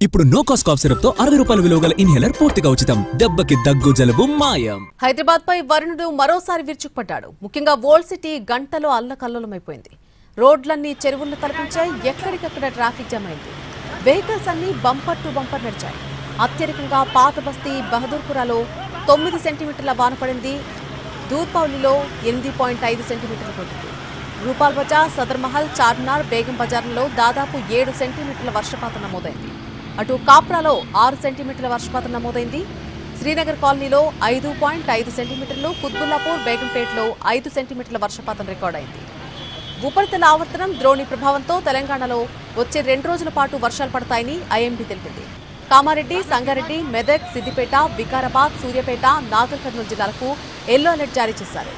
ఇప్పుడు no cost cough syrup తో 60 రూపాయల విలువ గల ఇన్హేలర్ పూర్తిగా ఉచితం. దెబ్బకి దగ్గు జలుబు మాయం. హైదరాబాద్ పై వరుణుడు మరోసారి విరుచుకుపడ్డాడు. ముఖ్యంగా ఓల్డ్ సిటీ గంటలో అల్లకల్లోలమైపోయింది. రోడ్లన్నీ చెరువులను తలపించాయి. ఎక్కడికక్కడ ట్రాఫిక్ జామ్ అయింది. వెహికల్స్ అన్ని బంపర్ టు బంపర్ నడిచాయి. అత్యధికంగా పాత బస్తీ బహదూర్పురాలో 9 సెంటీమీటర్ల వాన పడింది. దూర్పౌలిలో 8.5 సెంటీమీటర్లు పడింది. రూపాల్ బజార్, సదర్ మహల్, చార్మినార్, బేగం బజార్లలో దాదాపు 7 సెంటీమీటర్ల వర్షపాతం నమోదైంది. అటు కాప్రాలో 6 సెంటీమీటర్ల వర్షపాతం నమోదైంది. శ్రీనగర్ కాలనీలో 5.5 సెంటీమీటర్లు, కుత్బుల్లాపూర్, బేగంపేటలో 5 సెంటీమీటర్ల వర్షపాతం రికార్డైంది. ఉపరితల ఆవర్తనం ద్రోణి ప్రభావంతో తెలంగాణలో వచ్చే 2 రోజుల పాటు వర్షాలు పడతాయని ఐఎండీ తెలిపింది. కామారెడ్డి, సంగారెడ్డి, మెదక్, సిద్దిపేట, వికారాబాద్, సూర్యాపేట, నాగర్ కర్నూలు జిల్లాలకు ఎల్లో అలర్ట్ జారీ చేశారు.